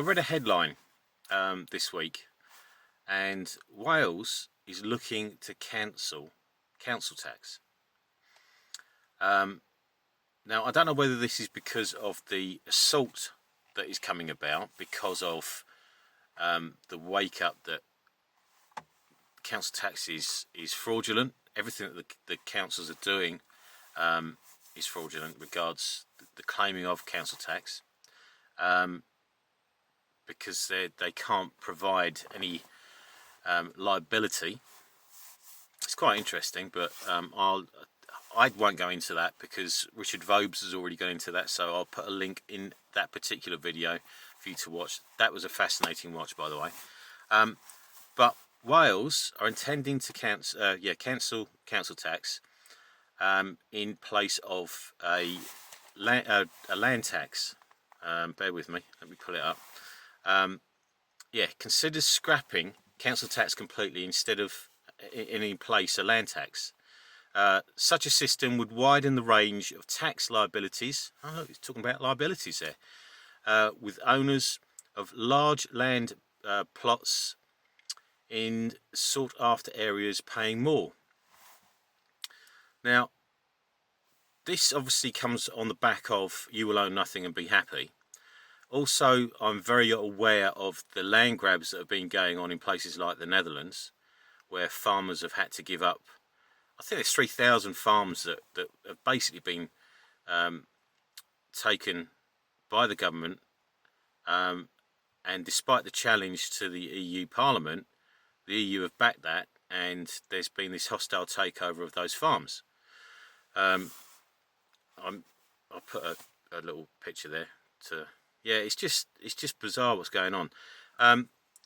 I read a headline this week, and Wales is looking to cancel council tax. Now, I don't know whether this is because of the assault that is coming about, because of the wake up that council tax is fraudulent. Everything that the councils are doing is fraudulent regards the claiming of council tax, because they can't provide any liability. It's quite interesting, but I won't go into that because Richard Vobes has already gone into that, so I'll put a link in that particular video for you to watch. That was a fascinating watch, by the way. But Wales are intending to cancel council tax in place of a land tax. Bear with me, let me pull it up. Considers scrapping council tax completely instead of in place a land tax. Such a system would widen the range of tax liabilities. Oh, he's talking about liabilities there, with owners of large land plots in sought after areas paying more. Now, this obviously comes on the back of "you will own nothing and be happy." Also, I'm very aware of the land grabs that have been going on in places like the Netherlands, where farmers have had to give up. I think there's 3,000 farms that have basically been taken by the government, and despite the challenge to the EU Parliament, the EU have backed that, and there's been this hostile takeover of those farms. I'll put a little picture there to. Yeah, it's just bizarre what's going on.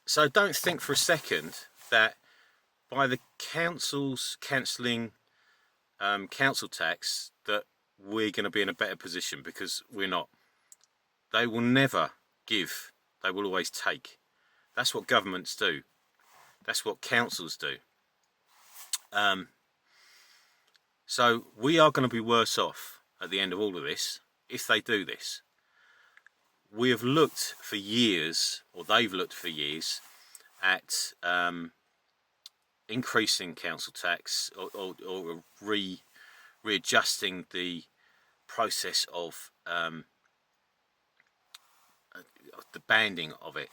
So don't think for a second that by the councils cancelling council tax that we're going to be in a better position, because we're not. They will never give, they will always take. That's what governments do. That's what councils do. So we are going to be worse off at the end of all of this if they do this. We have looked for years, or they've looked for years, at increasing council tax or readjusting the process of the banding of it.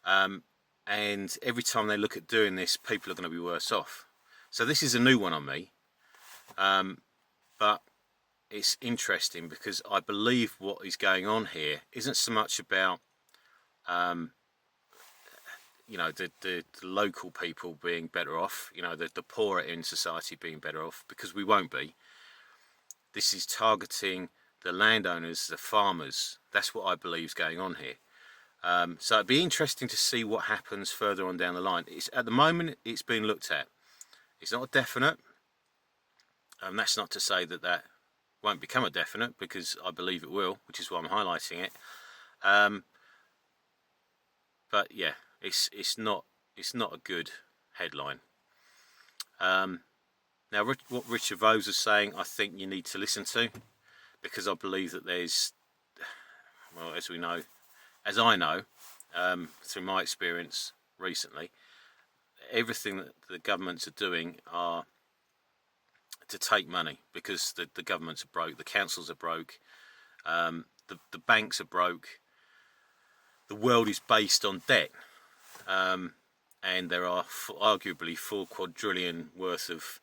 And every time they look at doing this, people are going to be worse off. So this is a new one on me, but it's interesting because I believe what is going on here isn't so much about the local people being better off, the poorer in society being better off, because we won't be. This is targeting the landowners, the farmers. That's what I believe is going on here. So it'd be interesting to see what happens further on down the line. At the moment, it's being looked at. It's not a definite. That's not to say that won't become a definite, because I believe it will, which is why I'm highlighting it. But yeah, it's not a good headline. Now, what Richard Vobes is saying, I think you need to listen to, because I believe that there's, well, as I know, through my experience recently, everything that the governments are doing are to take money, because the governments are broke, the councils are broke, the banks are broke, the world is based on debt, and there are arguably $4 quadrillion worth of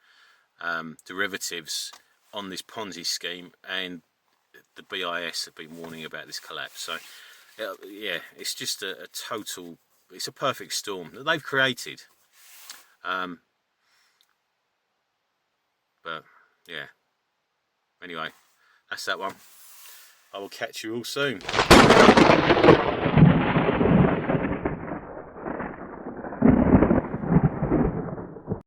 derivatives on this Ponzi scheme, and the BIS have been warning about this collapse. So yeah, it's just a total, it's a perfect storm that they've created. But yeah, anyway, that's that one. I will catch you all soon.